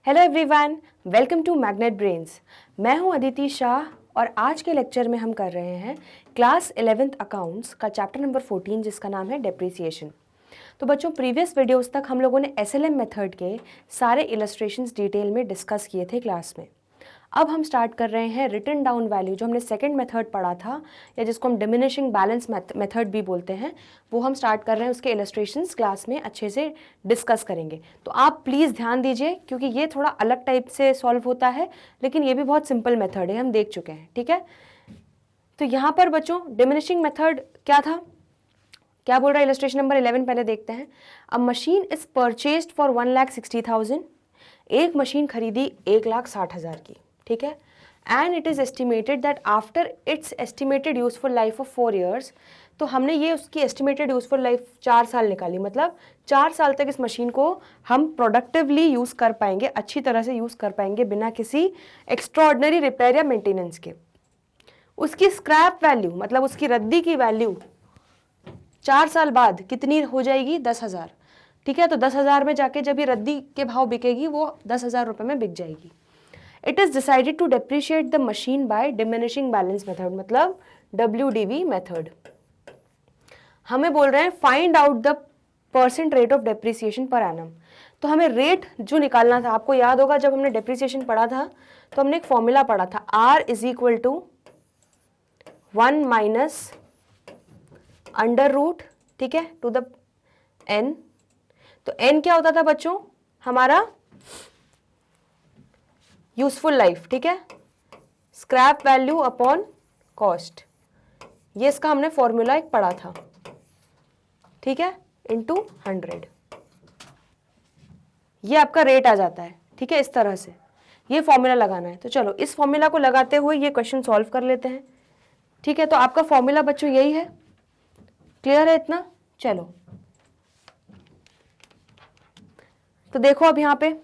Hello everyone, welcome to Magnet Brains. मैं हूं अदिति शाह और आज के लेक्चर में हम कर रहे हैं क्लास 11th अकाउंट्स का चैप्टर नंबर 14 जिसका नाम है डेप्रिसिएशन। तो बच्चों, प्रीवियस वीडियोस तक हम लोगों ने एसएलएम मेथड के सारे इलस्ट्रेशंस डिटेल में डिस्कस किए थे क्लास में। अब हम स्टार्ट कर रहे हैं रिटन डाउन वैल्यू, जो हमने सेकंड मेथड पढ़ा था या जिसको हम डिमिनिशिंग बैलेंस मेथड भी बोलते हैं, वो हम स्टार्ट कर रहे हैं। उसके इलस्ट्रेशंस क्लास में अच्छे से डिस्कस करेंगे। तो आप प्लीज़ ध्यान दीजिए क्योंकि ये थोड़ा अलग टाइप से सॉल्व होता है, लेकिन ये भी बहुत सिंपल मेथड है, हम देख चुके हैं। ठीक है, तो यहाँ पर बच्चों डिमिनिशिंग मेथड क्या था, क्या बोल रहा है इलस्ट्रेशन नंबर 11 पहले देखते हैं। अ मशीन इज परचेज्ड फॉर 1,60,000। एक मशीन खरीदी 1,60,000 की, ठीक है। And it is estimated that after it's estimated useful life of 4 years, तो हमने ये उसकी एस्टिमेटेड यूजफुल लाइफ 4 साल निकाली, मतलब 4 साल तक इस मशीन को हम प्रोडक्टिवली यूज़ कर पाएंगे, अच्छी तरह से यूज़ कर पाएंगे बिना किसी एक्स्ट्राऑर्डिनरी रिपेयर या मेंटेनेंस के। उसकी स्क्रैप वैल्यू मतलब उसकी रद्दी की वैल्यू 4 साल बाद कितनी हो जाएगी? 10,000। ठीक है, तो 10,000 में जाके जब ये रद्दी के भाव बिकेगी वो 10,000 रुपये में बिक जाएगी। It is decided to depreciate the machine by diminishing balance method, मतलब WDB मेथड। हमें बोल रहे हैं find out the percent rate of depreciation per annum. तो हमें रेट जो निकालना था, आपको याद होगा जब हमने डेप्रिसिएशन पढ़ा था तो हमने एक फॉर्मूला पढ़ा था, R is equal to 1 minus under root, ठीक है, टू द n। तो n क्या होता था बच्चों? हमारा यूजफुल लाइफ, ठीक है, स्क्रैप वैल्यू अपॉन कॉस्ट। ये इसका हमने फॉर्मूला एक पढ़ा था, ठीक है, इनटू 100। ये आपका रेट आ जाता है, ठीक है, इस तरह से ये फॉर्मूला लगाना है। तो चलो इस फॉर्मूला को लगाते हुए ये क्वेश्चन सॉल्व कर लेते हैं। ठीक है, तो आपका फॉर्मूला बच्चों यही है, क्लियर है इतना? चलो तो देखो, अब यहाँ पे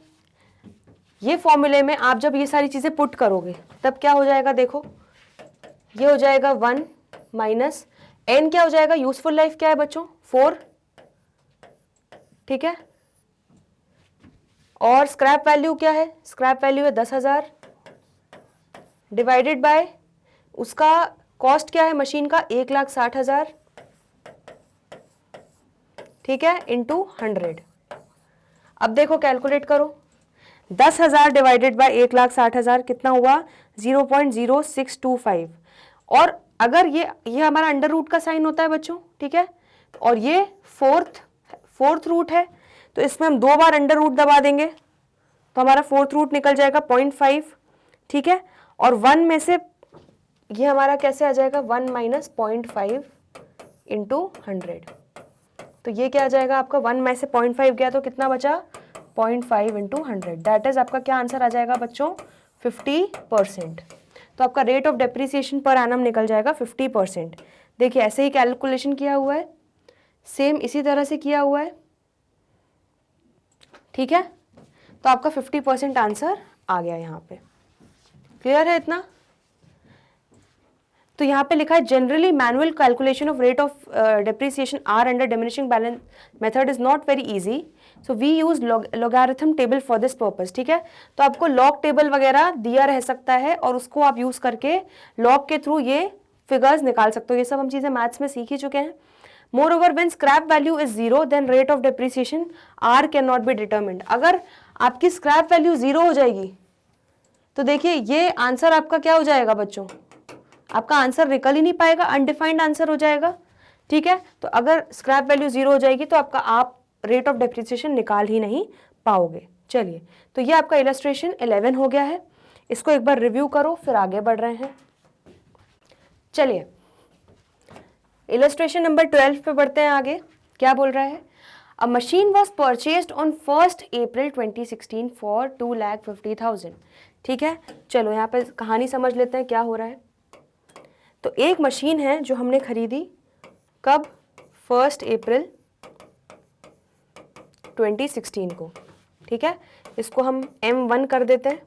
ये फॉर्मूले में आप जब ये सारी चीजें पुट करोगे तब क्या हो जाएगा? देखो, ये हो जाएगा 1 माइनस n, क्या हो जाएगा? यूजफुल लाइफ क्या है बच्चों? 4, ठीक है, और स्क्रैप वैल्यू क्या है? स्क्रैप वैल्यू है 10,000 डिवाइडेड बाय उसका कॉस्ट क्या है मशीन का? 1,60,000, ठीक है, इंटू 100। अब देखो कैलकुलेट करो, 10,000 डिवाइडेड बाय 1,60,000 कितना हुआ? 0.0625। और अगर ये हमारा अंडर रूट का साइन होता है बच्चों, ठीक है, और ये फोर्थ रूट है, तो इसमें हम 2 बार अंडर रूट दबा देंगे तो हमारा फोर्थ रूट निकल जाएगा 0.5, ठीक है। और 1 में से ये हमारा कैसे आ जाएगा? 1 माइनस 0.5 इंटू 100। तो ये क्या आ जाएगा आपका? 1 में से 0.5 गया तो कितना बचा? 0.5 इंटू 100। दैट इज आपका क्या आंसर आ जाएगा बच्चों? 50%। तो आपका rate of depreciation per annum निकल जाएगा 50%। देखिए ऐसे ही कैलकुलेशन किया हुआ है, सेम इसी तरह से किया हुआ है, ठीक है। तो आपका 50% आंसर आ गया यहाँ पे, क्लियर है इतना? तो यहाँ पे लिखा है generally manual calculation of rate of depreciation are under diminishing balance method is not very easy, so we use logarithm table for this purpose, ठीक है। तो आपको लॉग टेबल वगैरह दिया रह सकता है और उसको आप यूज करके लॉग के थ्रू ये फिगर्स निकाल सकते हो। ये सब हम चीजें मैथ्स में सीख ही चुके हैं। Moreover when scrap value is 0 then rate of depreciation are cannot be determined. अगर आपकी स्क्रैप वैल्यू 0 हो जाएगी तो देखिए ये आंसर आपका क्या हो जाएगा बच्चों? आपका आंसर निकल ही नहीं पाएगा, अनडिफाइंड आंसर हो जाएगा, ठीक है। तो अगर स्क्रैप वैल्यू 0 हो जाएगी तो आप रेट ऑफ डेप्रिसिएशन निकाल ही नहीं पाओगे। चलिए, तो ये आपका इलस्ट्रेशन 11 हो गया है, इसको एक बार रिव्यू करो फिर आगे बढ़ रहे हैं। चलिए इलस्ट्रेशन नंबर 12 पे बढ़ते हैं आगे। क्या बोल रहा है? अ machine was purchased on 1 April 2016 for 2,50,000, ठीक है। चलो यहाँ पे कहानी समझ लेते हैं क्या हो रहा है। तो एक मशीन है जो हमने खरीदी कब? 1 April 2016 को, ठीक है। इसको हम M1 कर देते हैं।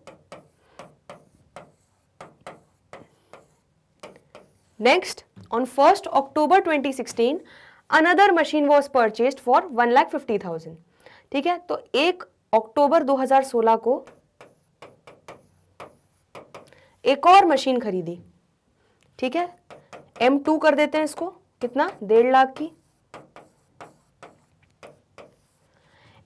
Next, on 1 October 2016 another machine was purchased for 1,50,000, ठीक है। तो 1 अक्टूबर 2016 को एक और मशीन खरीदी, ठीक है, M2 कर देते हैं इसको, कितना, 1.5 लाख की।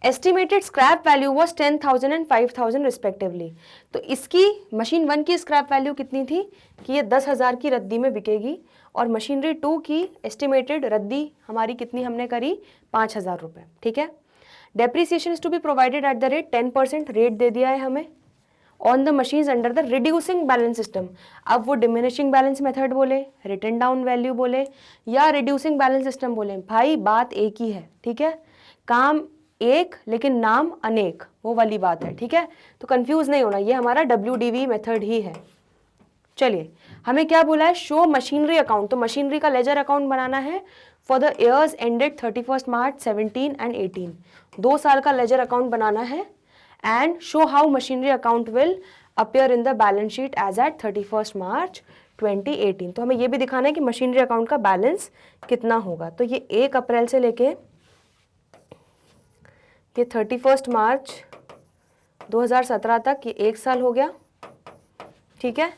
Estimated scrap value was 10,000 and 5,000 respectively. तो इसकी मशीन 1 की स्क्रैप वैल्यू कितनी थी कि ये 10,000 की रद्दी में बिकेगी, और मशीनरी 2 की एस्टिमेटेड रद्दी हमारी कितनी हमने करी, 5,000 रुपये, ठीक है। Depreciation is to be provided at the rate 10%, rate दे दिया है हमें on the machines under the reducing balance system. अब वो डिमिनिशिंग बैलेंस मेथड बोले, रिटन डाउन वैल्यू बोले, या रिड्यूसिंग बैलेंस सिस्टम बोले, भाई बात एक ही है, ठीक है। काम एक लेकिन नाम अनेक, वो वाली बात है, ठीक है। तो कंफ्यूज नहीं होना, ये हमारा WDV मेथड ही है। चलिए, हमें क्या बोला है, शो मशीनरी अकाउंट। तो मशीनरी का लेजर अकाउंट बनाना है for the years ended 31 March 17 and 18। 2 साल का लेजर अकाउंट बनाना है, and show how machinery account will appear in the balance sheet as at 31 March 2018। तो हमें ये भी दिखाना है कि मशीनरी अकाउंट का बैलेंस कितना होगा। तो ये 1 अप्रैल से लेके ये 31 मार्च 2017 तक, ये 1 साल हो गया, ठीक है।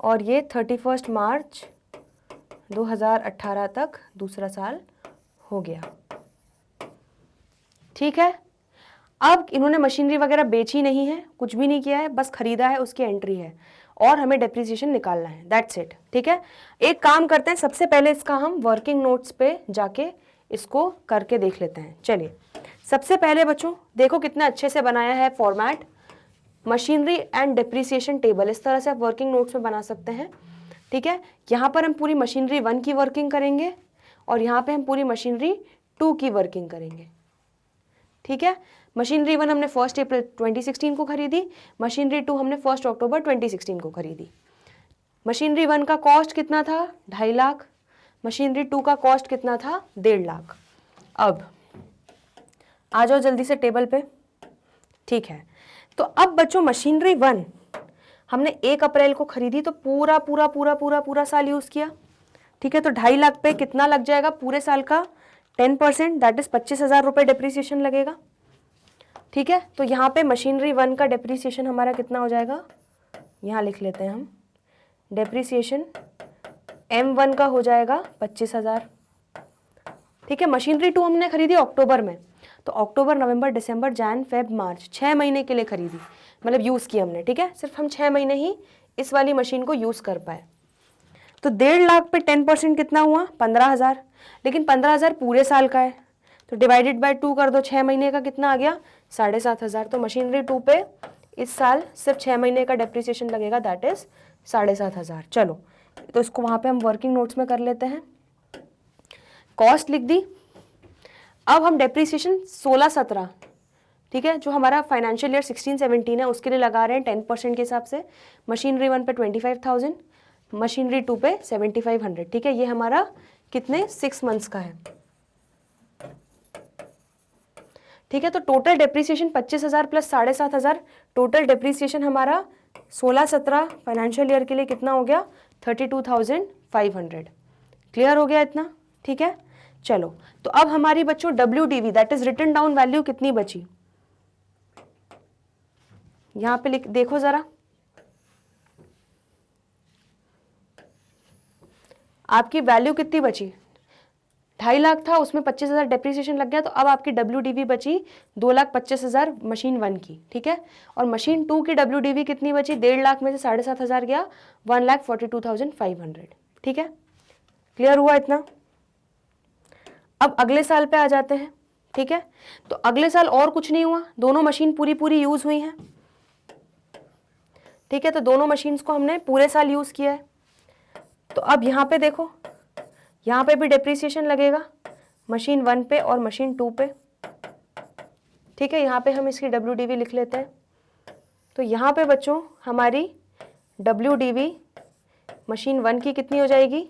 और ये 31 मार्च 2018 तक दूसरा साल हो गया, ठीक है। अब इन्होंने मशीनरी वगैरह बेची नहीं है, कुछ भी नहीं किया है, बस खरीदा है, उसकी एंट्री है, और हमें डेप्रिसिएशन निकालना है, दैट्स इट, ठीक है। एक काम करते हैं, सबसे पहले इसका हम वर्किंग नोट्स पे जाके इसको करके देख लेते हैं। चलिए, सबसे पहले बच्चों देखो कितना अच्छे से बनाया है format, machinery and depreciation table. इस तरह से आप वर्किंग नोट्स में बना सकते हैं, ठीक है। यहाँ पर हम पूरी मशीनरी 1 की वर्किंग करेंगे, और यहाँ पे हम पूरी मशीनरी 2 की वर्किंग करेंगे, ठीक है। मशीनरी 1 हमने 1 अप्रैल 2016 को खरीदी, मशीनरी 2 हमने 1 अक्टूबर 2016 को खरीदी। मशीनरी 1 का कॉस्ट कितना था, 2.5 लाख। मशीनरी 2 का कॉस्ट कितना था, 1.5 लाख। अब आ जाओ जल्दी से टेबल पे, ठीक है। तो अब बच्चों मशीनरी 1 हमने 1 अप्रैल को खरीदी, तो पूरा पूरा पूरा पूरा पूरा साल यूज़ किया, ठीक है। तो 2.5 लाख पे कितना लग जाएगा पूरे साल का, 10%, दैट इज 25,000 रुपये डेप्रीसिएशन लगेगा, ठीक है। तो यहाँ पे मशीनरी 1 का डेप्रीसिएशन हमारा कितना हो जाएगा, यहाँ लिख लेते हैं हम, डेप्रीसिएशन M1 का हो जाएगा 25,000, ठीक है। मशीनरी 2 हमने खरीदी अक्टूबर में, तो अक्टूबर, नवंबर, दिसंबर, जैन, फेब, मार्च, 6 महीने के लिए खरीदी, मतलब यूज़ की हमने, ठीक है। सिर्फ हम 6 महीने ही इस वाली मशीन को यूज़ कर पाए। तो 1.5 लाख पे 10% कितना हुआ, 15,000, लेकिन 15,000 पूरे साल का है, तो डिवाइडेड बाय 2 कर दो, 6 महीने का कितना आ गया, 7,500। तो मशीनरी 2 पे इस साल सिर्फ 6 महीने का डेप्रिसिएशन लगेगा, दैट इज 7,500। चलो, तो इसको वहाँ पे हम वर्किंग नोट्स में कर लेते हैं। कॉस्ट लिख दी। अब हम डेप्रिसिएशन 16-17, ठीक है, जो हमारा फाइनेंशियल ईयर 16-17 है उसके लिए लगा रहे हैं 10% के हिसाब से। मशीनरी 1 पे 25,000, मशीनरी 2 पे 7,500, ठीक है। ये हमारा कितने, 6 मंथ्स का है, ठीक है। तो total depreciation 25,000 plus 7,500, total depreciation हमारा 16-17 फाइनेंशियल ईयर के लिए कितना हो गया, 32,500। क्लियर हो गया इतना, ठीक है। चलो, तो अब हमारी बच्चों WDV that is written down value कितनी बची, यहां पे लिख देखो जरा, आपकी वैल्यू कितनी बची, 2.5 लाख था, उसमें 25,000 डेप्रिसिएशन लग गया, तो अब आपकी WDV बची 2,25,000 मशीन 1 की, ठीक है। और मशीन 2 की WDV कितनी बची, 1.5 लाख में से 7,500 गया, 1,42,500, ठीक है। क्लियर हुआ इतना। अब अगले साल पे आ जाते हैं, ठीक है। तो अगले साल और कुछ नहीं हुआ, दोनों मशीन पूरी पूरी यूज हुई हैं, ठीक है। तो दोनों मशीन्स को हमने पूरे साल यूज किया है। तो अब यहाँ पे देखो, यहाँ पे भी डेप्रिसिएशन लगेगा मशीन 1 पे और मशीन 2 पे, ठीक है। यहाँ पे हम इसकी WDV लिख लेते हैं। तो यहाँ पे बच्चों हमारी WDV मशीन 1 की कितनी हो जाएगी,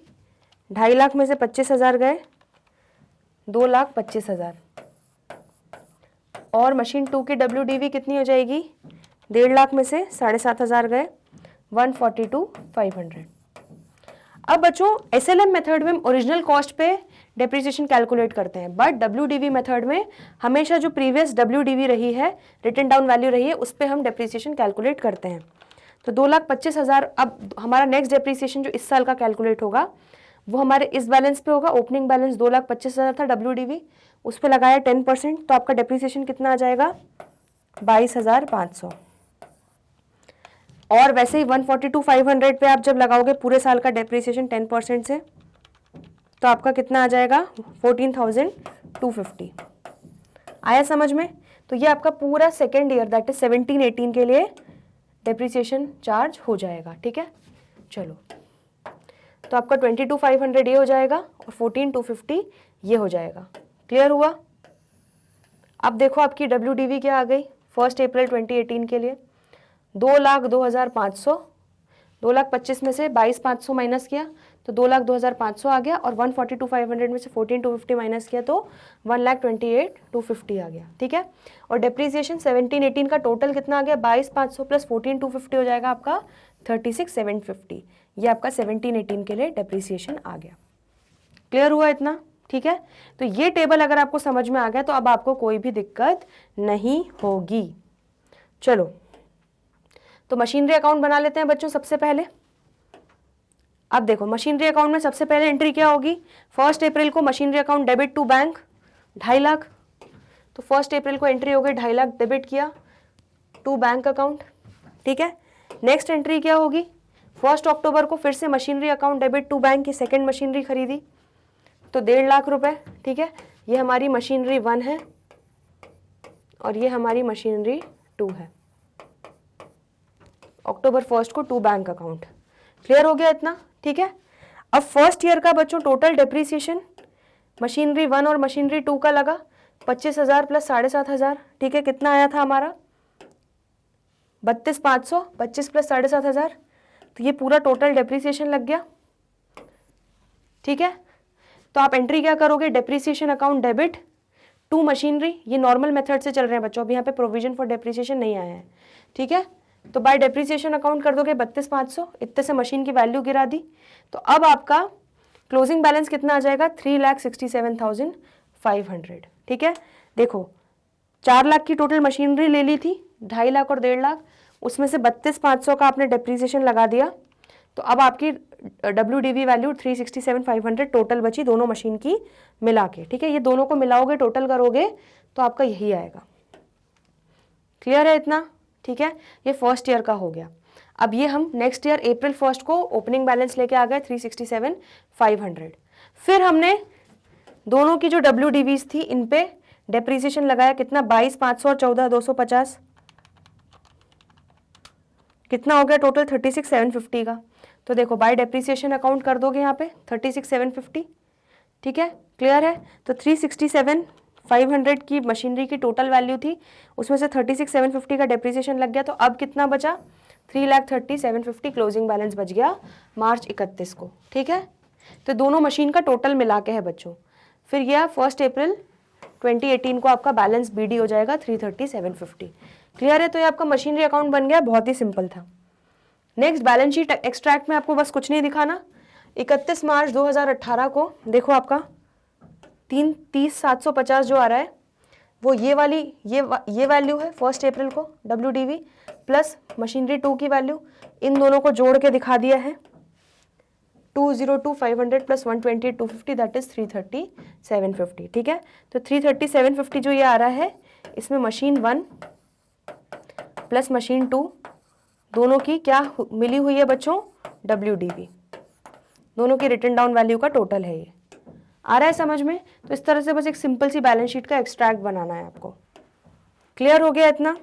2.5 लाख में से 25,000 गए, 2,25,000, और मशीन 2 की WDV कितनी हो जाएगी, 1.5 लाख में से 7,500 गए, 142,500। अब बच्चों SLM मेथड में ओरिजिनल कॉस्ट पे डेप्रिसिएशन कैलकुलेट करते हैं, बट WDV मेथड में हमेशा जो प्रीवियस WDV रही है, रिटन डाउन वैल्यू रही है, उस पर हम डेप्रिसिएशन कैलकुलेट करते हैं। तो 2,25,000। अब हमारा नेक्स्ट डेप्रीसिएशन जो इस साल का कैलकुलेट होगा वो हमारे इस बैलेंस पे होगा। ओपनिंग बैलेंस 2,25,000 था WDV, उस पर लगाया 10%, तो आपका डेप्रीसिएशन कितना आ जाएगा 22,500। और वैसे ही 142,500 पे आप जब लगाओगे पूरे साल का डेप्रीसिएशन 10% से, तो आपका कितना आ जाएगा 14,250। आया समझ में? तो ये आपका पूरा सेकेंड ईयर दैट इज 17-18 के लिए डेप्रीसिएशन चार्ज हो जाएगा। ठीक है, चलो, तो आपका 22,500 ये हो जाएगा और 14,250 ये हो जाएगा। क्लियर हुआ? अब देखो आपकी WDV क्या आ गई 1 अप्रैल 2018 के लिए 2,02,500। 2,25,000 में से 22,500 माइनस किया तो 2,02,500 आ गया, और 142,500 में से 14,250 माइनस किया तो 1,28,250 आ गया। ठीक है, और डेप्रीसिएशन 17-18 का टोटल कितना आ गया 22,500 प्लस 14,250 हो जाएगा आपका 36,750। ये आपका 17-18 के लिए डेप्रीसिएशन आ गया। क्लियर हुआ इतना? ठीक है, तो ये टेबल अगर आपको समझ में आ गया तो अब आपको कोई भी दिक्कत नहीं होगी। चलो, तो मशीनरी अकाउंट बना लेते हैं बच्चों सबसे पहले। अब देखो मशीनरी अकाउंट में सबसे पहले एंट्री क्या होगी 1 अप्रैल को machinery account debit to bank 2.5 lakh, तो 1 अप्रैल को एंट्री हो गई 2.5 लाख डेबिट किया टू बैंक अकाउंट। ठीक है, नेक्स्ट एंट्री क्या होगी 1 अक्टूबर को फिर से machinery account debit to bank की सेकेंड मशीनरी खरीदी तो 1.5 लाख रुपए। ठीक है, ये हमारी मशीनरी 1 है और ये हमारी मशीनरी 2 है। अक्टूबर 1 को टू बैंक अकाउंट। क्लियर हो गया इतना? ठीक है, अब फर्स्ट ईयर का बच्चों टोटल डेप्रीसिएशन मशीनरी 1 और मशीनरी 2 का लगा 25,000 प्लस 7,500। ठीक है, कितना आया था हमारा 32,500, 25 प्लस 7,500, तो ये पूरा टोटल डेप्रीसिएशन लग गया। ठीक है, तो आप एंट्री क्या करोगे depreciation account debit to machinery, ये नॉर्मल मेथड से चल रहे हैं बच्चों, अभी यहाँ पे प्रोविजन फॉर डेप्रीसिएशन नहीं आया है। ठीक है, तो बाय डेप्रीसिएशन अकाउंट कर दोगे 32,500, इतने से मशीन की वैल्यू गिरा दी, तो अब आपका क्लोजिंग बैलेंस कितना आ जाएगा 3,67,500। ठीक है, देखो 4 लाख की टोटल मशीनरी ले ली थी, 2.5 लाख और 1.5 लाख, उसमें से 32,500 का आपने डेप्रीसिएशन लगा दिया, तो अब आपकी WDV वैल्यू 367,500 टोटल बची दोनों मशीन की मिला के। ठीक है, ये दोनों को मिलाओगे टोटल करोगे तो आपका यही आएगा। क्लियर है इतना? ठीक है, ये फर्स्ट ईयर का हो गया। अब ये हम नेक्स्ट ईयर April 1 को ओपनिंग बैलेंस लेके आ गए 367,500। फिर हमने दोनों की जो WDVs थी इन पे डेप्रीसिएशन लगाया, कितना 22,500 और 14,250, कितना हो गया टोटल 36,750 का। तो देखो बाय डेप्रीसिएशन अकाउंट कर दोगे यहाँ पे 36,750। ठीक है, क्लियर है? तो 367,500 की मशीनरी की टोटल वैल्यू थी, उसमें से 36,750 का डेप्रीसिएशन लग गया, तो अब कितना बचा 3,30,750 क्लोजिंग बैलेंस बच गया मार्च 31 को। ठीक है, तो दोनों मशीन का टोटल मिला के है बच्चों। फिर यह 1 अप्रैल 2018 को आपका बैलेंस BD हो जाएगा 330,750। क्लियर है? तो ये आपका मशीनरी अकाउंट बन गया, बहुत ही सिंपल था। नेक्स्ट बैलेंस शीट एक्सट्रैक्ट में आपको बस कुछ नहीं दिखाना। 31 मार्च 2018 को देखो आपका 30,750 जो आ रहा है वो ये वाली ये वैल्यू है 1 अप्रैल को WDV प्लस मशीनरी 2 की वैल्यू, इन दोनों को जोड़ के दिखा दिया है 202,500 प्लस 128,250 दैट इज 330,750। ठीक है, तो 330,750 जो ये आ रहा है इसमें मशीन 1 प्लस मशीन 2 दोनों की क्या मिली हुई है बच्चों WDV, दोनों की रिटन डाउन वैल्यू का टोटल है। ये आ रहा है समझ में? तो इस तरह से बस एक सिंपल सी बैलेंस शीट का एक्सट्रैक्ट बनाना है आपको। क्लियर हो गया इतना?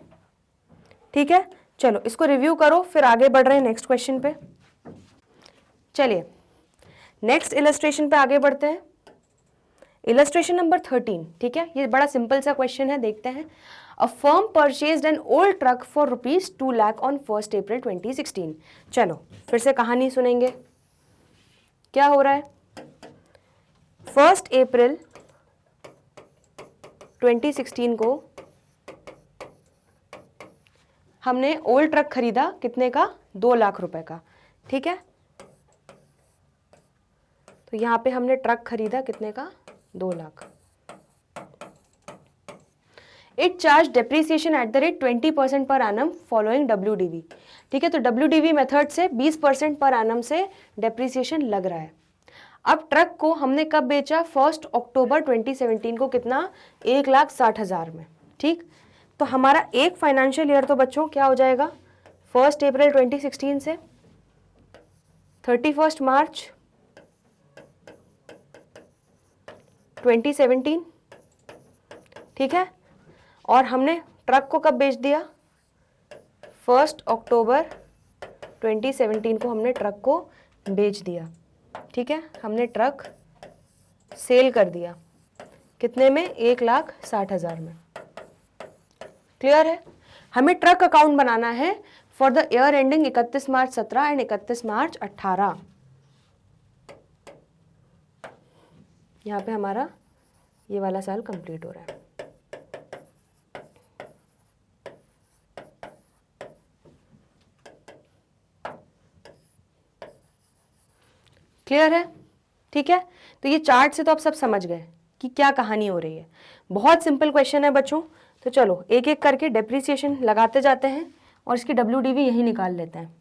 ठीक है, चलो इसको रिव्यू करो, फिर आगे बढ़ रहे हैं नेक्स्ट क्वेश्चन पे। चलिए नेक्स्ट इलस्ट्रेशन पे आगे बढ़ते हैं। Illustration number 13। ठीक है, ये बड़ा सिंपल सा क्वेश्चन है, देखते हैं। A firm purchased an old truck for ₹2 lakh on 1 अप्रैल 2016। चलो फिर से कहानी सुनेंगे, क्या हो रहा है। 1 अप्रैल 2016 को हमने ओल्ड ट्रक खरीदा, कितने का 2 लाख रुपए का। ठीक है, तो यहां पे हमने ट्रक खरीदा कितने का 2 lakh. It charge depreciation eight the rate 20% per annum following WDV। ठीक है, तो WDV मेथड से 20% पर एनम से डेप्रीसिएशन लग रहा है। अब ट्रक को हमने कब बेचा? 1 अक्टूबर 2017 को। कितना? 1,60,000 में। ठीक, तो हमारा एक फाइनेंशियल ईयर तो बच्चों क्या हो जाएगा? 1 अप्रैल 2016 से 31 मार्च 2017। ठीक है, और हमने ट्रक को कब बेच दिया? 1 अक्टूबर 2017 को हमने ट्रक को बेच दिया। ठीक है, हमने ट्रक सेल कर दिया। कितने में? 1,60,000 में। क्लियर है? हमें ट्रक अकाउंट बनाना है for the year ending 31 March 17 and 31 मार्च 18। यहाँ पे हमारा ये वाला साल कंप्लीट हो रहा है। क्लियर है? ठीक है, तो ये चार्ट से तो आप सब समझ गए कि क्या कहानी हो रही है। बहुत सिंपल क्वेश्चन है बच्चों। तो चलो एक एक करके डेप्रीसिएशन लगाते जाते हैं और इसकी WDV यही निकाल लेते हैं।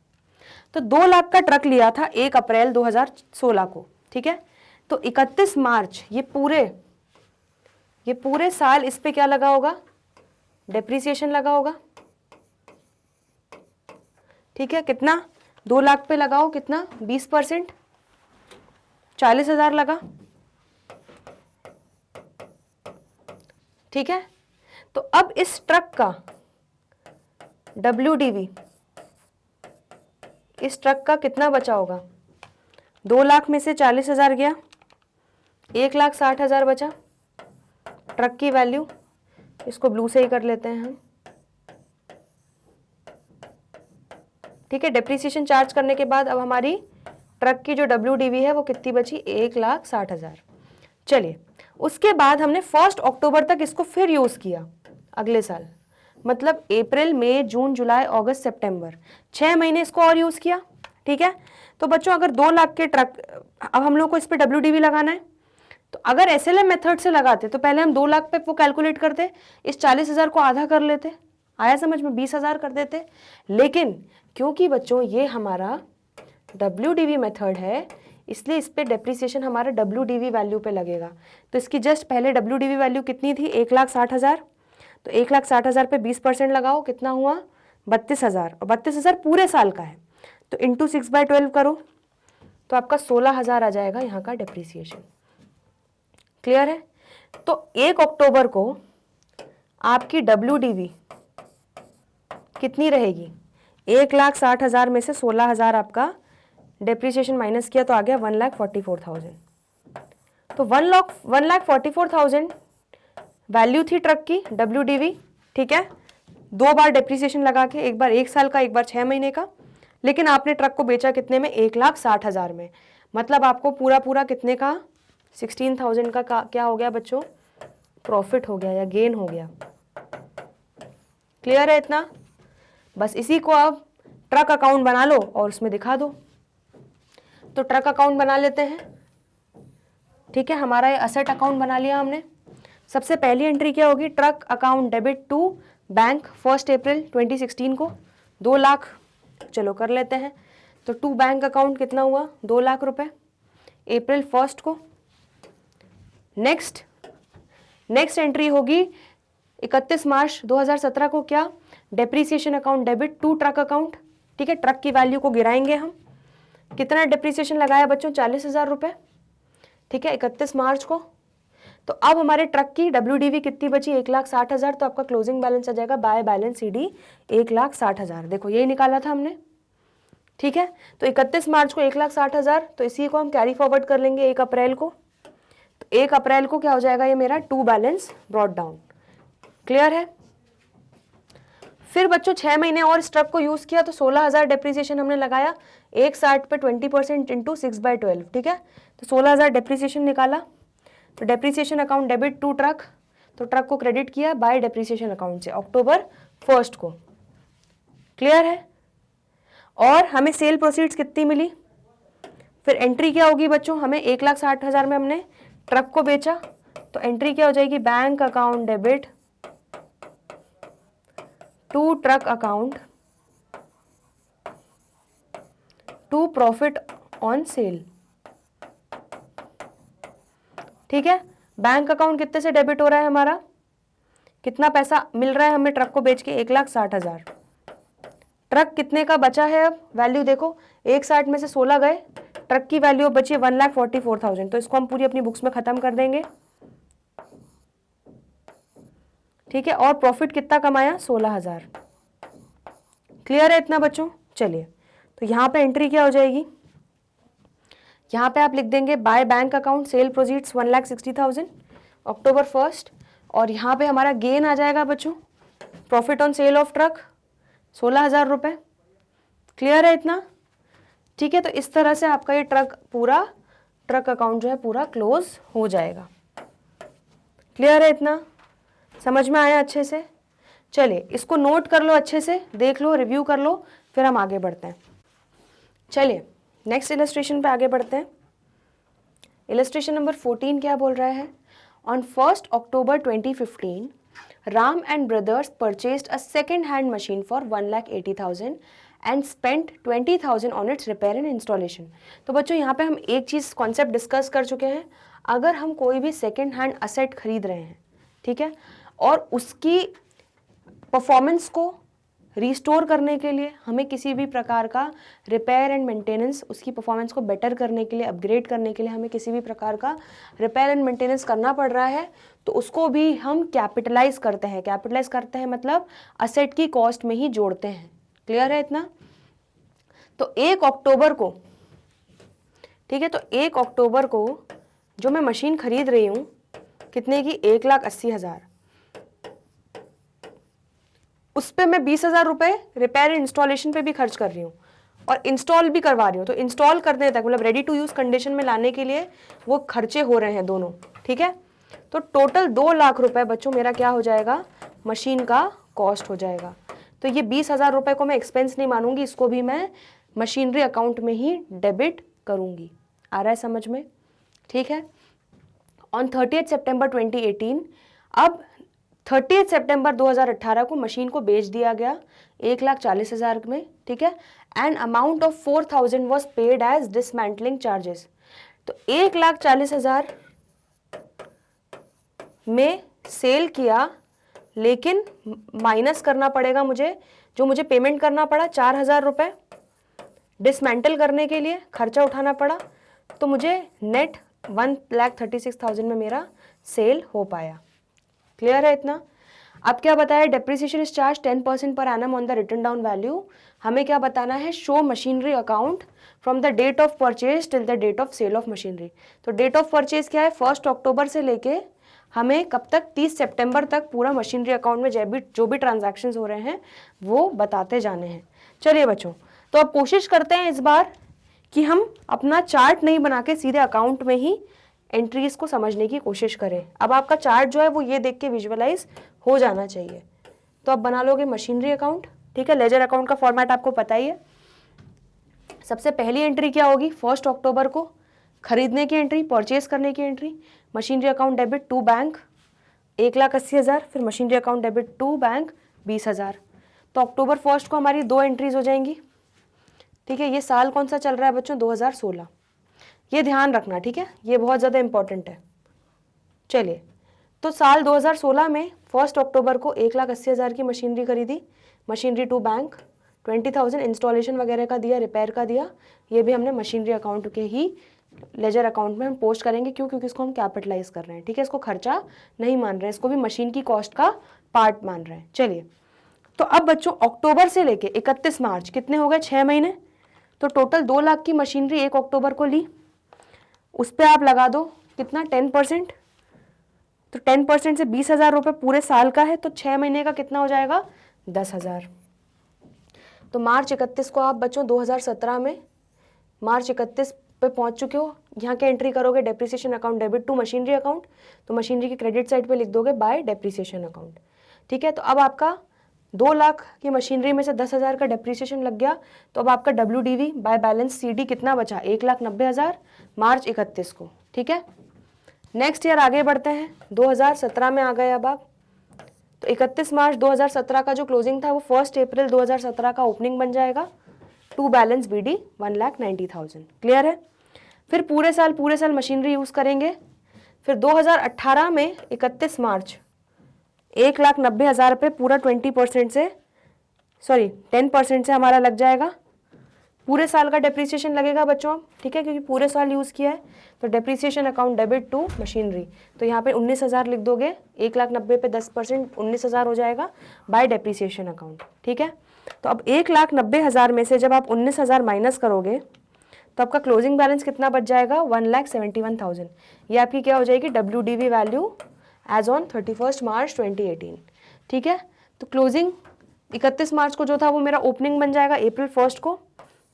तो 2 लाख का ट्रक लिया था 1 अप्रैल 2016 को। ठीक है, तो 31 मार्च ये पूरे साल इस पे क्या लगा होगा? डेप्रीसिएशन लगा होगा। ठीक है, कितना? 2 लाख पे लगाओ, कितना? 20%, 40,000 लगा। ठीक है, तो अब इस ट्रक का WDV, इस ट्रक का कितना बचा होगा? 2 लाख में से 40,000 गया, 1,60,000 बचा। ट्रक की वैल्यू इसको ब्लू से ही कर लेते हैं हम। ठीक है, डेप्रीसिएशन चार्ज करने के बाद अब हमारी ट्रक की जो WDV है वो कितनी बची? 1,60,000। चलिए, उसके बाद हमने 1 अक्टूबर तक इसको फिर यूज़ किया अगले साल, मतलब अप्रैल, मई, जून, जुलाई, अगस्त, सितंबर, 6 महीने इसको और यूज़ किया। ठीक है, तो बच्चों अगर 2 लाख के ट्रक, अब हम लोग को इस पर WDV लगाना है, तो अगर SLM मेथड से लगाते तो पहले हम 2 लाख पे वो कैलकुलेट करते, इस 40,000 को आधा कर लेते, आया समझ में? 20,000 कर देते। लेकिन क्योंकि बच्चों ये हमारा WDV मेथड है, इसलिए इस पे डेप्रीसिएशन हमारा WDV वैल्यू पे लगेगा। तो इसकी जस्ट पहले WDV वैल्यू कितनी थी? 1,60,000। तो 1,60,000 पे 20% लगाओ, कितना हुआ? 32,000। और 32,000 पूरे साल का है, तो इंटू 6/12 करो, तो आपका 16,000 आ जाएगा यहाँ का डेप्रीसिएशन। क्लियर है? तो 1 अक्टूबर को आपकी WDV कितनी रहेगी? 1,60,000 में से 16,000 आपका डेप्रीसिएशन माइनस किया तो आ गया 1,44,000। तो 1,44,000 वैल्यू थी ट्रक की WDV। ठीक है, 2 बार डेप्रीसिएशन लगा के, एक बार 1 साल का, एक बार 6 महीने का। लेकिन आपने ट्रक को बेचा कितने में? 1,60,000 में। मतलब आपको पूरा कितने का? 16,000 का क्या हो गया बच्चों? प्रॉफिट हो गया या गेन हो गया। क्लियर है इतना? बस इसी को आप ट्रक अकाउंट बना लो और उसमें दिखा दो। तो ट्रक अकाउंट बना लेते हैं। ठीक है, हमारा ये असेट अकाउंट बना लिया हमने। सबसे पहली एंट्री क्या होगी? Truck account debit to bank 1 अप्रैल 2016 को 2 लाख। चलो कर लेते हैं। तो टू बैंक अकाउंट कितना हुआ? 2 लाख रुपए अप्रैल 1 को। नेक्स्ट एंट्री होगी 31 मार्च 2017 को। क्या? Depreciation account debit to truck account. ठीक है, ट्रक की वैल्यू को गिराएंगे हम। कितना डेप्रीसिएशन लगाया बच्चों? 40,000 रुपये। ठीक है, 31 मार्च को। तो अब हमारे ट्रक की WDV कितनी बची? 1,60,000। तो आपका क्लोजिंग बैलेंस आ जाएगा बाय बैलेंस CD 1,60,000। देखो यही निकाला था हमने। ठीक है, तो 31 मार्च को 1,60,000, तो इसी को हम कैरी फॉरवर्ड कर लेंगे 1 अप्रैल को। तो 1 अप्रैल को क्या हो जाएगा? ये मेरा to balance brought down. Clear है? फिर बच्चों 6 महीने और इस ट्रक को यूज़ किया तो 16,000 डेप्रीसिएशन हमने लगाया। 1,60 पे 20% इंटू 6/12। ठीक है, तो 16,000 डेप्रीसिएशन निकाला। तो depreciation account debit to truck, तो ट्रक को क्रेडिट किया बाय डेप्रीसिएशन अकाउंट से अक्टूबर 1 को। क्लियर है? और हमें सेल प्रोसीड्स कितनी मिली? फिर एंट्री क्या होगी बच्चों? हमें 1,60,000 में हमने ट्रक को बेचा, तो एंट्री क्या हो जाएगी? Bank account debit to truck account to profit on sale. ठीक है, बैंक अकाउंट कितने से डेबिट हो रहा है हमारा, कितना पैसा मिल रहा है हमें ट्रक को बेच के, 1,60,000। ट्रक कितने का बचा है, अब वैल्यू देखो, 1,60 में से 16 गए, ट्रक की वैल्यू बची 1,44,000। तो इसको हम पूरी अपनी बुक्स में खत्म कर देंगे। ठीक है, और प्रॉफिट कितना कमाया, 16,000। क्लियर है इतना बच्चों। चलिए, तो यहाँ पे एंट्री क्या हो जाएगी, यहाँ पे आप लिख देंगे bye bank account cell proceeds 1,60,000 अक्टूबर 1st, और यहाँ पे हमारा गेन आ जाएगा बच्चों, profit on cell of truck 16,000 रुपये। क्लियर है इतना। ठीक है, तो इस तरह से आपका ये ट्रक अकाउंट जो है पूरा क्लोज हो जाएगा। क्लियर है इतना, समझ में आया अच्छे से। चलिए, इसको नोट कर लो, अच्छे से देख लो, रिव्यू कर लो, फिर हम आगे बढ़ते हैं। चलिए नेक्स्ट इलस्ट्रेशन पे आगे बढ़ते हैं। इलस्ट्रेशन नंबर 14 क्या बोल रहा है, on 1 October 2015 Ram and brothers purchased a second hand machine for 1,80,000 and spent 20,000 on it's repair and installation. तो बच्चों यहाँ पे हम एक चीज़ कॉन्सेप्ट डिस्कस कर चुके हैं, अगर हम कोई भी सेकेंड हैंड असेट खरीद रहे हैं, ठीक है, और उसकी परफॉर्मेंस को रिस्टोर करने के लिए हमें किसी भी प्रकार का रिपेयर एंड मेंटेनेंस, उसकी परफॉर्मेंस को बेटर करने के लिए, अपग्रेड करने के लिए हमें किसी भी प्रकार का रिपेयर एंड मेंटेनेंस करना पड़ रहा है, तो उसको भी हम कैपिटलाइज करते हैं। कैपिटलाइज करते हैं मतलब असेट की कॉस्ट में ही जोड़ते हैं। क्लियर है इतना। तो 1 अक्टूबर को, ठीक है, तो 1 अक्टूबर को जो मैं मशीन खरीद रही हूँ कितने की, 1,80,000, उस पर मैं 20,000 रुपये रिपेयर इंस्टॉलेशन पे भी खर्च कर रही हूँ और इंस्टॉल भी करवा रही हूँ। तो इंस्टॉल करने तक मतलब रेडी टू यूज़ कंडीशन में लाने के लिए वो खर्चे हो रहे हैं दोनों। ठीक है, तो टोटल 2 लाख रुपए बच्चों मेरा क्या हो जाएगा, मशीन का कॉस्ट हो जाएगा। तो ये 20,000 रुपये को मैं एक्सपेंस नहीं मानूंगी, इसको भी मैं मशीनरी अकाउंट में ही डेबिट करूँगी। आ रहा है समझ में। ठीक है, ऑन 30 सितंबर 2018, अब 30 सितंबर 2018 को मशीन को बेच दिया गया 1,40,000 में। ठीक है, and amount of 4,000 was paid as dismantling charges. तो 1,40,000 में सेल किया, लेकिन माइनस करना पड़ेगा मुझे, जो मुझे पेमेंट करना पड़ा 4,000 रुपये डिसमेंटल करने के लिए खर्चा उठाना पड़ा, तो मुझे नेट 1,36,000 में मेरा सेल हो पाया। क्लियर है इतना। अब क्या बताया, depreciation is charge 10% per annum on the written down value. हमें क्या बताना है, show machinery account from the date of purchase till the date of sale of machinery. तो डेट ऑफ परचेज क्या है, 1 अक्टूबर से लेके हमें कब तक, 30 सितंबर तक पूरा मशीनरी अकाउंट में जो भी ट्रांजैक्शंस हो रहे हैं वो बताते जाने हैं। चलिए बच्चों, तो अब कोशिश करते हैं इस बार कि हम अपना चार्ट नहीं बना के सीधे अकाउंट में ही एंट्रीज को समझने की कोशिश करें। अब आपका चार्ट जो है वो ये देख के विजुअलाइज हो जाना चाहिए। तो आप बना लोगे मशीनरी अकाउंट। ठीक है, लेजर अकाउंट का फॉर्मेट आपको पता ही है। सबसे पहली एंट्री क्या होगी, 1 अक्टूबर को खरीदने की एंट्री, परचेज करने की entry, machinery account debit to bank 1,80,000, फिर machinery account debit to bank 20,000। तो अक्टूबर 1 को हमारी 2 एंट्रीज हो जाएंगी। ठीक है, ये साल कौन सा चल रहा है बच्चों, 2016। ये ध्यान रखना, ठीक है, ये बहुत ज़्यादा इंपॉर्टेंट है। चलिए, तो साल 2016 में 1 अक्टूबर को 1,80,000 की मशीनरी खरीदी, मशीनरी टू बैंक 20,000 इंस्टॉलेशन वगैरह का दिया, रिपेयर का दिया। ये भी हमने मशीनरी अकाउंट के ही लेजर अकाउंट में हम पोस्ट करेंगे। क्यों, क्योंकि इसको हम कैपिटलाइज कर रहे हैं। ठीक है, इसको खर्चा नहीं मान रहे हैं, इसको भी मशीन की कॉस्ट का पार्ट मान रहे हैं। चलिए, तो अब बच्चों अक्टूबर से लेके 31 मार्च कितने हो गए, 6 महीने। तो टोटल 2 लाख की मशीनरी 1 अक्टूबर को ली, उस पर आप लगा दो कितना, 10%। तो 10% से 20,000 रुपये पूरे साल का है, तो 6 महीने का कितना हो जाएगा, 10,000। तो मार्च 31 को आप बच्चों 2017 में मार्च 31 पे पहुंच चुके हो। यहाँ के एंट्री करोगे depreciation account debit to machinery account, तो मशीनरी की क्रेडिट साइड पे लिख दोगे बाय डेप्रिसिएशन अकाउंट। ठीक है, तो अब आपका 2 लाख की मशीनरी में से 10,000 का डेप्रिसिएशन लग गया, तो अब आपका WDV बाय बैलेंस CD कितना बचा, 1,90,000 मार्च 31 को। ठीक है, नेक्स्ट ईयर आगे बढ़ते हैं, 2017 में आ गए अब आप। तो 31 मार्च 2017 का जो क्लोजिंग था वो 1 अप्रैल 2017 का ओपनिंग बन जाएगा। To balance BD 1,90,000। क्लियर है। फिर पूरे साल मशीनरी यूज़ करेंगे। फिर 2018 में 31 मार्च 1,90,000 पे पूरा 10% से हमारा लग जाएगा। पूरे साल का डेप्रिसिएशन लगेगा बच्चों, ठीक है, क्योंकि पूरे साल यूज़ किया है। तो depreciation account debit to machinery, तो यहाँ पे 19,000 लिख दोगे। 1,90,000 पे 10% 19,000 हो जाएगा बाय डेप्रिसिएशन अकाउंट, ठीक है। तो अब 1,90,000 में से जब आप 19,000 माइनस करोगे तो आपका क्लोजिंग बैलेंस कितना बच जाएगा? 1,71,000। ये आपकी क्या हो जाएगी? WDV value as on 31 March 2018, ठीक है। तो क्लोजिंग 31 मार्च को जो था वो मेरा ओपनिंग बन जाएगा अप्रैल 1 को।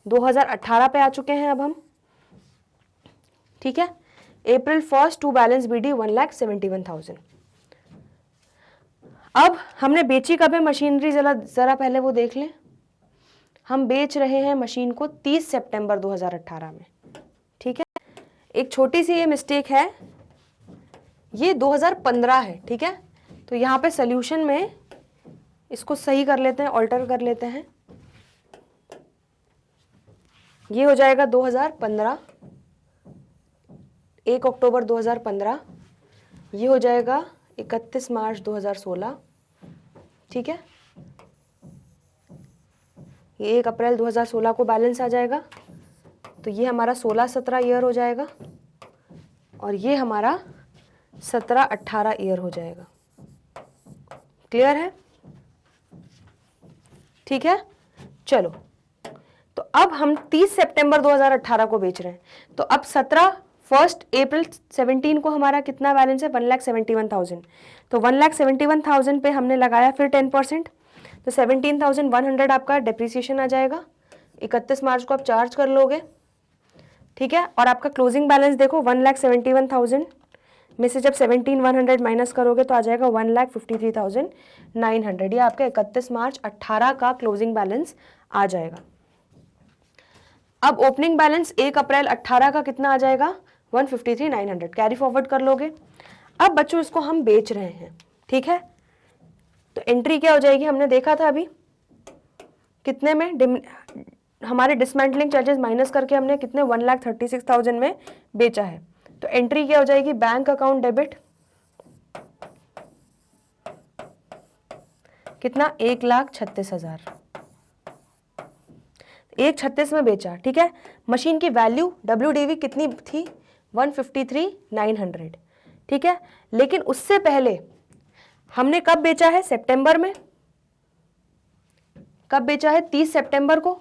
2018 पे आ चुके हैं अब हम, ठीक है। अप्रैल 1 टू बैलेंस BD 1,71,000। अब हमने बेची कब है मशीनरी, जरा पहले वो देख लें। हम बेच रहे हैं मशीन को 30 सितंबर 2018 में, ठीक है। एक छोटी सी ये मिस्टेक है, ये 2015 है, ठीक है। तो यहाँ पे सोल्यूशन में इसको सही कर लेते हैं, ऑल्टर कर लेते हैं। ये हो जाएगा 2015, 1 अक्टूबर 2015। ये हो जाएगा 31 मार्च 2016, ठीक है। ये 1 अप्रैल 2016 को बैलेंस आ जाएगा। तो ये हमारा 16-17 ईयर हो जाएगा और ये हमारा 17-18 ईयर हो जाएगा। क्लियर है, ठीक है। चलो, तो अब हम 30 सितंबर 2018 को बेच रहे हैं। तो अब 1 अप्रैल 17 को हमारा कितना बैलेंस है? 1,71,000। तो 1,71,000 पे हमने लगाया फिर 10%, तो 17,100 आपका डेप्रिसिएशन आ जाएगा। 31 मार्च को आप चार्ज कर लोगे, ठीक है। और आपका क्लोजिंग बैलेंस देखो, 1,71,000 में से जब 17,100 माइनस करोगे तो आ जाएगा 1,53,900। ये आपका 31 मार्च 18 का क्लोजिंग बैलेंस आ जाएगा। अब ओपनिंग बैलेंस 1 अप्रैल 18 का कितना आ जाएगा? 153,900। कैरी फॉरवर्ड कर लोगे। अब बच्चों इसको हम बेच रहे हैं, ठीक है। तो एंट्री क्या हो जाएगी? हमने देखा था अभी कितने में, हमारे डिसमेंटलिंग चार्जेस माइनस करके हमने कितने 1,36,000 में बेचा है। तो एंट्री क्या हो जाएगी? बैंक अकाउंट डेबिट कितना? 1,36,000। 1,36,000 में बेचा, ठीक है। मशीन की वैल्यू WDV कितनी थी? 153,900, ठीक है। लेकिन उससे पहले हमने कब बेचा है? सितंबर में। कब बेचा है? 30 सितंबर को।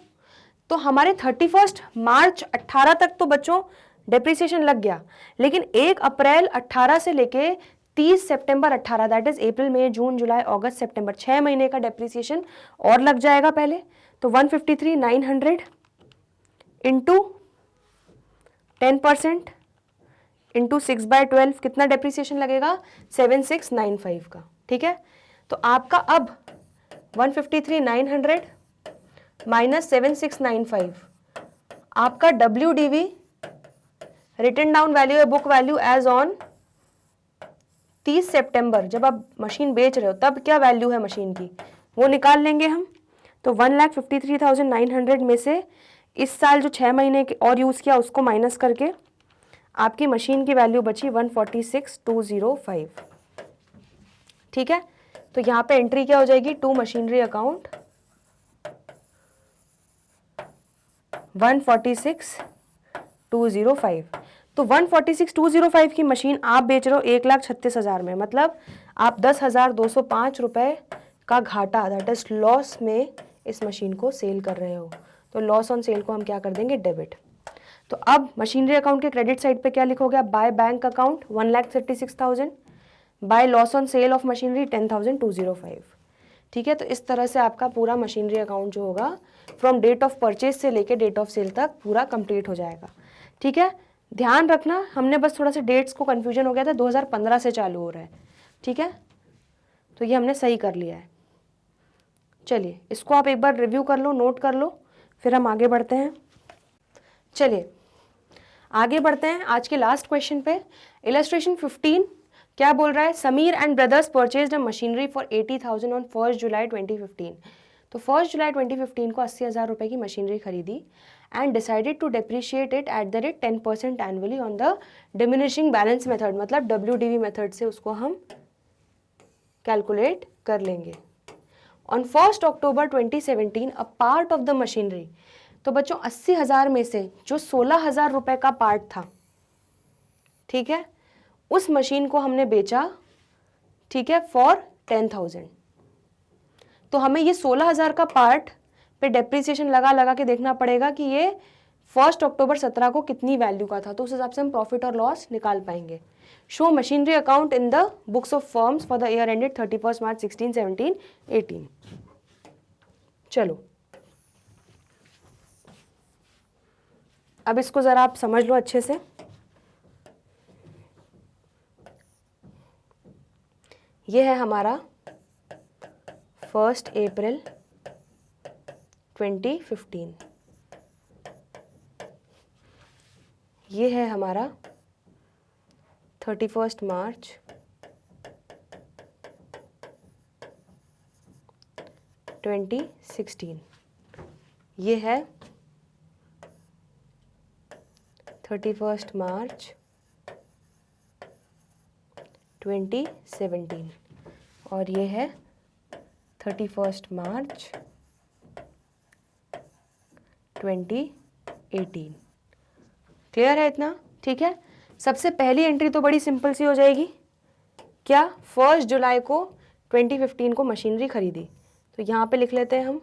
तो हमारे 31 मार्च 18 तक तो बच्चों डेप्रिसिएशन लग गया, लेकिन 1 अप्रैल 18 से लेके 30 सितंबर 18, दैट इज अप्रैल मई जून जुलाई अगस्त सितंबर, 6 महीने का डेप्रिसिएशन और लग जाएगा पहले। तो 153,900 इंटू 10% इंटू 6/12 कितना डेप्रिसिएशन लगेगा? 7,695 का, ठीक है। तो आपका अब 153,900 माइनस 7,695 आपका WDV रिटन डाउन वैल्यू है, बुक वैल्यू एज ऑन 30 सितंबर, जब आप मशीन बेच रहे हो तब क्या वैल्यू है मशीन की, वो निकाल लेंगे हम। तो 1,53,900 में से इस साल जो 6 महीने और यूज़ किया उसको माइनस करके आपकी मशीन की वैल्यू बची 146,205, ठीक है। तो यहाँ पे एंट्री क्या हो जाएगी? To machinery account 146,205। तो 146,205 की मशीन आप बेच रहे हो 1,36,000 में, मतलब आप 10,205 रुपये का घाटा, दैट इज लॉस में इस मशीन को सेल कर रहे हो। तो लॉस ऑन सेल को हम क्या कर देंगे? डेबिट। तो अब मशीनरी अकाउंट के क्रेडिट साइड पे क्या लिखोगे आप? Bye bank account 1,36,000, bye loss on cell of machinery 10,205, ठीक है। तो इस तरह से आपका पूरा मशीनरी अकाउंट जो होगा फ्रॉम डेट ऑफ परचेज से लेके डेट ऑफ सेल तक पूरा कंप्लीट हो जाएगा, ठीक है। ध्यान रखना, हमने बस थोड़ा सा डेट्स को कन्फ्यूजन हो गया था, 2015 से चालू हो रहा है, ठीक है। तो ये हमने सही कर लिया है। चलिए इसको आप एक बार रिव्यू कर लो, नोट कर लो, फिर हम आगे बढ़ते हैं। चलिए आगे बढ़ते हैं आज के लास्ट क्वेश्चन पे। इलस्ट्रेशन 15 क्या बोल रहा है, Sameer and brothers purchased a machinery for 80,000 on 1 जुलाई 2015। तो 1 जुलाई 2015 को 80,000 रुपये की मशीनरी खरीदी and decided to depreciate it at the rate 10% annually on the diminishing balance method, मतलब WDV मेथड से उसको हम कैलकुलेट कर लेंगे। On 1 October 2017 a part of the machinery, तो बच्चों 80,000 में से जो 16,000 रुपये का पार्ट था, ठीक है, उस मशीन को हमने बेचा, ठीक है, फॉर 10,000। तो हमें ये 16,000 का पार्ट पे डेप्रिसिएशन लगा लगा के देखना पड़ेगा कि ये 1 अक्टूबर 17 को कितनी वैल्यू का था, तो उस हिसाब से हम प्रॉफिट और लॉस निकाल पाएंगे। Show machinery account in the books of firms for the year ended 31 मार्च 16, 17, 18। चलो अब इसको ज़रा आप समझ लो अच्छे से। ये है हमारा 1 अप्रैल 2015, ये है हमारा 31 मार्च 2016, ये है 31 मार्च 2017 और ये है 31 मार्च 2018। क्लियर है इतना? ठीक है। सबसे पहली एंट्री तो बड़ी सिंपल सी हो जाएगी, क्या, 1 जुलाई को 2015 को मशीनरी खरीदी, तो यहाँ पे लिख लेते हैं हम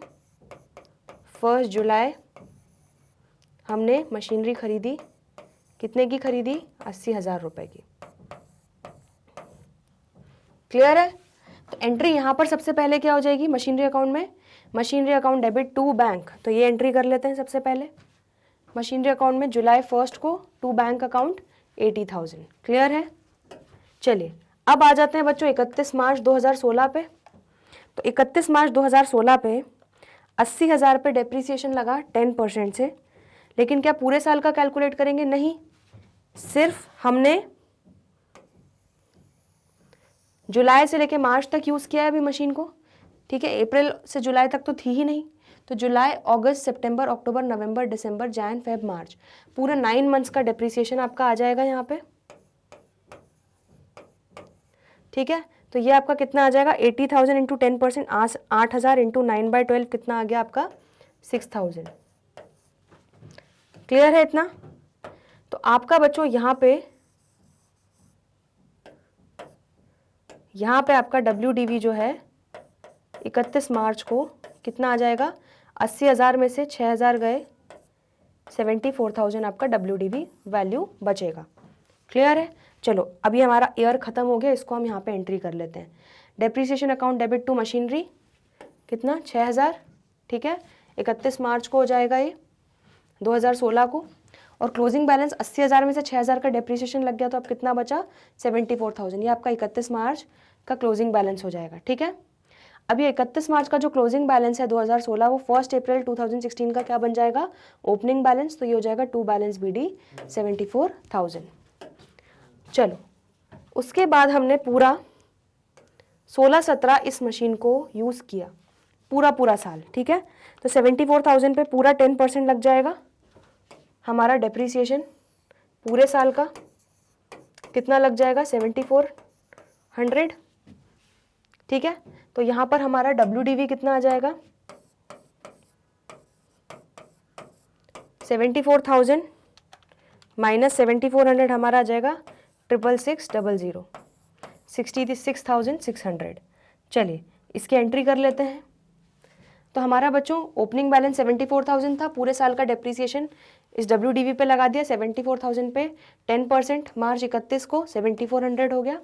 1 जुलाई हमने मशीनरी खरीदी, कितने की खरीदी, 80,000 रुपये की। क्लियर है? तो एंट्री यहाँ पर सबसे पहले क्या हो जाएगी मशीनरी अकाउंट में, machinery account debit to bank, तो ये एंट्री कर लेते हैं सबसे पहले। मशीनरी अकाउंट में जुलाई 1 को टू बैंक अकाउंट 80,000। क्लियर है? चलिए अब आ जाते हैं बच्चों 31 मार्च 2016 पे। तो 31 मार्च 2016 पे 80,000 पे डेप्रीसिएशन लगा 10% से, लेकिन क्या पूरे साल का कैलकुलेट करेंगे? नहीं, सिर्फ हमने जुलाई से लेके मार्च तक यूज़ किया है अभी मशीन को, ठीक है, अप्रैल से जुलाई तक तो थी ही नहीं, तो जुलाई, अगस्त, सितंबर, अक्टूबर, नवंबर, दिसंबर, जैन, फेब, मार्च, पूरा 9 मंथ्स का डेप्रीसिएशन आपका आ जाएगा यहाँ पे। ठीक है, तो ये आपका कितना आ जाएगा, 80,000 इंटू 10%, 8,000 इंटू 9/12 कितना आ गया आपका, 6,000। क्लियर है इतना? तो आपका बच्चों यहाँ पे आपका WDV जो है 31 मार्च को कितना आ जाएगा, 80,000 में से 6,000 गए, 74,000 आपका WDV वैल्यू बचेगा। क्लियर है? चलो अभी हमारा ईयर खत्म हो गया, इसको हम यहाँ पे एंट्री कर लेते हैं। Depreciation account debit to machinery कितना, 6,000, ठीक है, 31 मार्च को हो जाएगा ये 2016 को, और क्लोजिंग बैलेंस 80,000 में से 6,000 का डेप्रीसिएशन लग गया, तो अब कितना बचा, 74,000। ये आपका 31 मार्च का क्लोजिंग बैलेंस हो जाएगा। ठीक है, अब ये 31 मार्च का जो क्लोजिंग बैलेंस है 2016, वो 1 अप्रैल 2016 का क्या बन जाएगा, ओपनिंग बैलेंस, तो ये हो जाएगा टू बैलेंस BD 74,000। चलो उसके बाद हमने पूरा 16-17 इस मशीन को यूज़ किया, पूरा साल। ठीक है, तो 74,000 पे पूरा 10% लग जाएगा हमारा डेप्रीसिएशन, पूरे साल का कितना लग जाएगा, 7,400। ठीक है, तो यहाँ पर हमारा WDV कितना आ जाएगा, 74,000 माइनस 7,400 हमारा आ जाएगा 66600, 66,600। चलिए इसकी एंट्री कर लेते हैं। तो हमारा बच्चों ओपनिंग बैलेंस 74,000 था, पूरे साल का डेप्रीसिएशन इस WDV पे लगा दिया, 74,000 पे 10% मार्च 31 को 7,400 हो गया।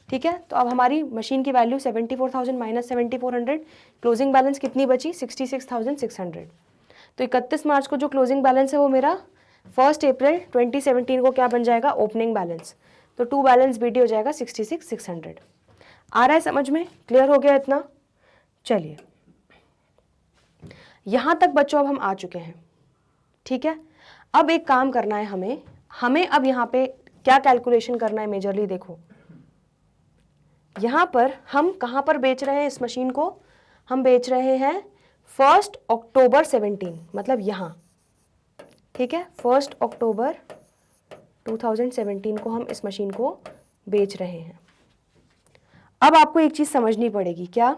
ठीक है, तो अब हमारी मशीन की वैल्यू 74,000 माइनस 7,400, क्लोजिंग बैलेंस कितनी बची, 66,600। तो 31 मार्च को जो क्लोजिंग बैलेंस है वो मेरा 1 अप्रैल 2017 को क्या बन जाएगा, ओपनिंग बैलेंस, तो टू बैलेंस BD हो जाएगा 66,600। आ रहा है समझ में? क्लियर हो गया इतना? चलिए यहाँ तक बच्चों अब हम आ चुके हैं। ठीक है, अब एक काम करना है हमें अब यहाँ पे क्या कैलकुलेशन करना है मेजरली, देखो यहाँ पर हम कहाँ पर बेच रहे हैं इस मशीन को? हम बेच रहे हैं 1 अक्टूबर 17, मतलब यहाँ, ठीक है, 1 अक्टूबर 2017 को हम इस मशीन को बेच रहे हैं। अब आपको एक चीज़ समझनी पड़ेगी, क्या?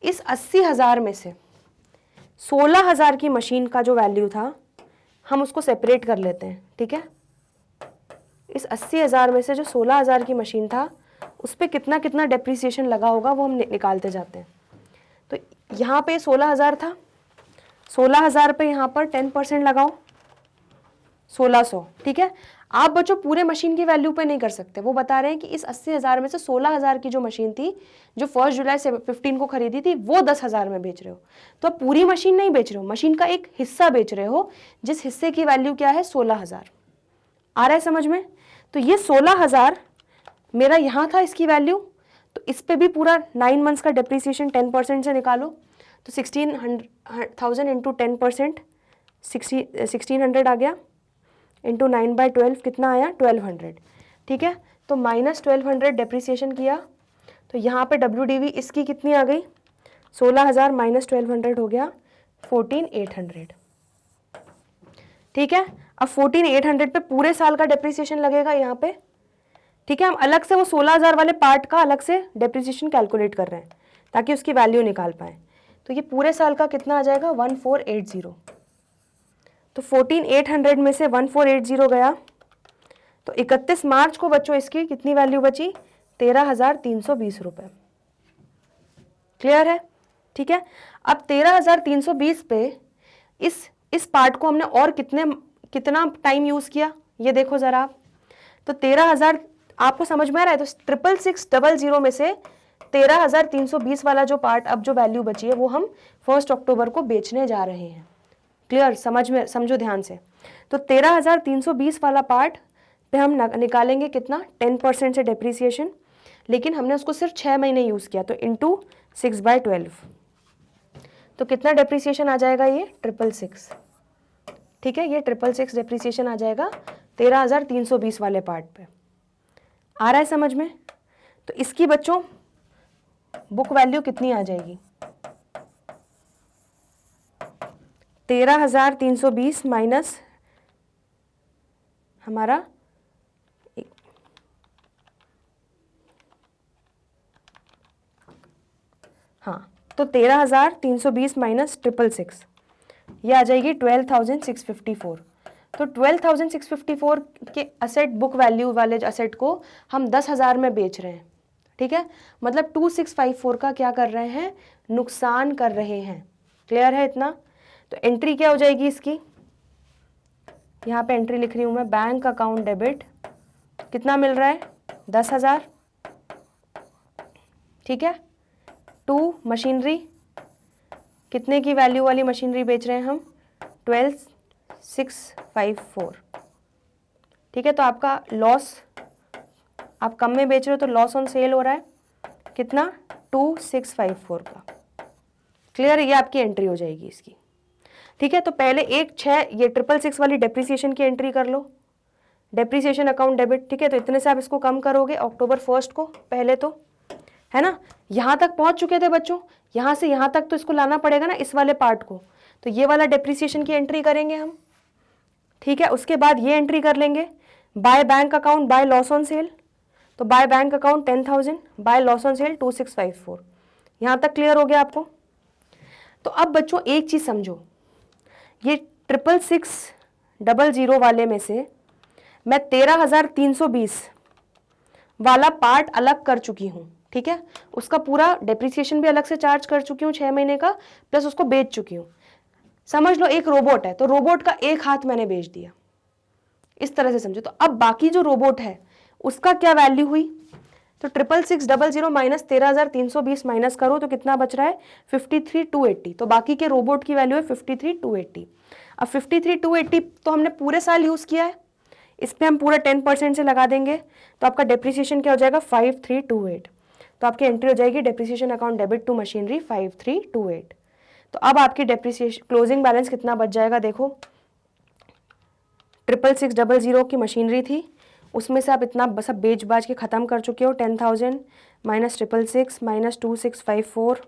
इस 80,000 में से 16,000 की मशीन का जो वैल्यू था हम उसको सेपरेट कर लेते हैं, ठीक है। इस 80,000 में से जो 16,000 की मशीन था उस पर कितना कितना डेप्रिसिएशन लगा होगा वो हम निकालते जाते हैं। तो यहाँ पे 16,000 था, 16,000 पे यहाँ पर 10% लगाओ, 1600, ठीक है। आप बच्चों पूरे मशीन की वैल्यू पे नहीं कर सकते, वो बता रहे हैं कि इस 80,000 में से 16,000 की जो मशीन थी जो 1 जुलाई 15 को खरीदी थी वो 10,000 में बेच रहे हो। तो आप पूरी मशीन नहीं बेच रहे हो, मशीन का एक हिस्सा बेच रहे हो जिस हिस्से की वैल्यू क्या है? 16,000। आ रहा है समझ में? तो ये 16,000 मेरा यहाँ था इसकी वैल्यू, तो इस पे भी पूरा 9 मंथ्स का डेप्रिसिएशन 10% से निकालो, तो 16,000 इंटू 10%, 1600 आ गया, इंटू 9/12 कितना आया? 1200, ठीक है। तो -1200 डेप्रिसिएशन किया, तो यहाँ पे WDV इसकी कितनी आ गई? 16,000 माइनस 1200 हो गया 14,800, ठीक है। अब 14,800 पे पूरे साल का डेप्रिसिएशन लगेगा यहाँ पे, ठीक है। हम अलग से वो 16,000 वाले पार्ट का अलग से डेप्रिसिएशन कैलकुलेट कर रहे हैं ताकि उसकी वैल्यू निकाल पाएँ। तो ये पूरे साल का कितना आ जाएगा? 1480। तो 14,800 में से 1480 गया, तो 31 मार्च को बच्चों इसकी कितनी वैल्यू बची? 13,320 रुपये। क्लियर है? ठीक है। अब 13,320 पे इस पार्ट को हमने और कितना टाइम यूज़ किया ये देखो ज़रा आप। तो 13,000 आपको समझ में आ रहा है? तो 66,600 में से 13,320 वाला जो पार्ट अब जो वैल्यू बची है वो हम 1 अक्टूबर को बेचने जा रहे हैं। क्लियर? समझो ध्यान से। तो 13,320 वाला पार्ट पे हम निकालेंगे कितना? 10% से डेप्रिसिएशन, लेकिन हमने उसको सिर्फ 6 महीने यूज़ किया, तो इंटू 6/12, तो कितना डेप्रिसिएशन आ जाएगा? ये 666, ठीक है। ये 666 डेप्रिसिएशन आ जाएगा 13,320 वाले पार्ट पे। आ रहा है समझ में? तो इसकी बच्चों बुक वैल्यू कितनी आ जाएगी? 13,320 माइनस हमारा हाँ, तो 13,320 माइनस 666, ये आ जाएगी 12,654। तो 12,654 के असेट बुक वैल्यू वाले असेट को हम 10,000 में बेच रहे हैं, ठीक है। मतलब 2,654 का क्या कर रहे हैं? नुकसान कर रहे हैं। क्लियर है इतना? तो एंट्री क्या हो जाएगी इसकी? यहाँ पे एंट्री लिख रही हूँ मैं, बैंक अकाउंट डेबिट, कितना मिल रहा है? 10,000, ठीक है। टू मशीनरी, कितने की वैल्यू वाली मशीनरी बेच रहे हैं हम? 12,654, ठीक है। तो आपका लॉस, आप कम में बेच रहे हो तो लॉस ऑन सेल हो रहा है कितना? 2,654 का। क्लियर? ये आपकी एंट्री हो जाएगी इसकी, ठीक है। तो पहले ये 666 वाली डेप्रिसिएशन की एंट्री कर लो, डेप्रिसिएशन अकाउंट डेबिट, ठीक है। तो इतने से आप इसको कम करोगे अक्टूबर 1 को, पहले तो है ना, यहाँ तक पहुँच चुके थे बच्चों, यहाँ से यहाँ तक तो इसको लाना पड़ेगा ना इस वाले पार्ट को, तो ये वाला डेप्रिसिएशन की एंट्री करेंगे हम, ठीक है। उसके बाद ये एंट्री कर लेंगे, by bank account by loss on sale, तो by bank account 10,000, by loss on sale 2,654। यहाँ तक क्लियर हो गया आपको? तो अब बच्चों एक चीज़ समझो, ये 66600 वाले में से मैं 13,320 वाला पार्ट अलग कर चुकी हूँ, ठीक है। उसका पूरा डेप्रिसिएशन भी अलग से चार्ज कर चुकी हूँ 6 महीने का, प्लस उसको बेच चुकी हूँ। समझ लो एक रोबोट है, तो रोबोट का एक हाथ मैंने बेच दिया, इस तरह से समझो। तो अब बाकी जो रोबोट है उसका क्या वैल्यू हुई? तो 66600 माइनस 13,320 माइनस करो तो कितना बच रहा है? 53,280। तो बाकी के रोबोट की वैल्यू है 53,280। अब 53,280 तो हमने पूरे साल यूज़ किया है, इस पर हम पूरा 10% से लगा देंगे, तो आपका डेप्रिसिएशन क्या हो जाएगा? 5328। तो आपकी एंट्री हो जाएगी depreciation account debit to machinery 5328। तो अब आपकी डेप्रिसिएशन क्लोजिंग बैलेंस कितना बच जाएगा? देखो 66600 की मशीनरी थी, उसमें से आप इतना सब बेच बाज के ख़त्म कर चुके हो, 10,000 -666 -2654,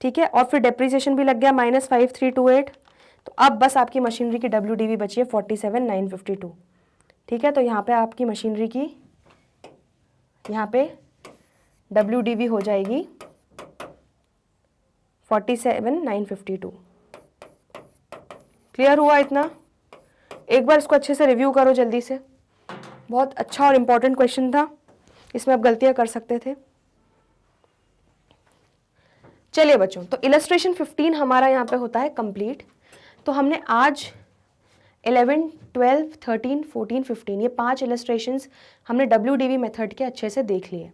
ठीक है, और फिर डेप्रीसिएशन भी लग गया -5328। तो अब बस आपकी मशीनरी की WDV बची है 47,952, ठीक है। तो यहाँ पे आपकी मशीनरी की यहाँ पे WDV हो जाएगी 47,952। क्लियर हुआ इतना? एक बार इसको अच्छे से रिव्यू करो जल्दी से। बहुत अच्छा और इम्पॉर्टेंट क्वेश्चन था, इसमें आप गलतियां कर सकते थे। चलिए बच्चों, तो इलस्ट्रेशन 15 हमारा यहाँ पे होता है कंप्लीट। तो हमने आज 11, 12, 13, 14, 15 ये 5 इलस्ट्रेशंस हमने WDV मेथड के अच्छे से देख लिए।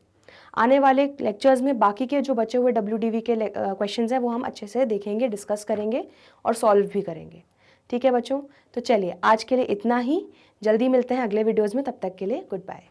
आने वाले लेक्चर्स में बाकी के जो बचे हुए WDV के क्वेश्चंस हैं वो हम अच्छे से देखेंगे, डिस्कस करेंगे और सॉल्व भी करेंगे, ठीक है बच्चों। तो चलिए आज के लिए इतना ही, जल्दी मिलते हैं अगले वीडियोज़ में, तब तक के लिए गुड बाय।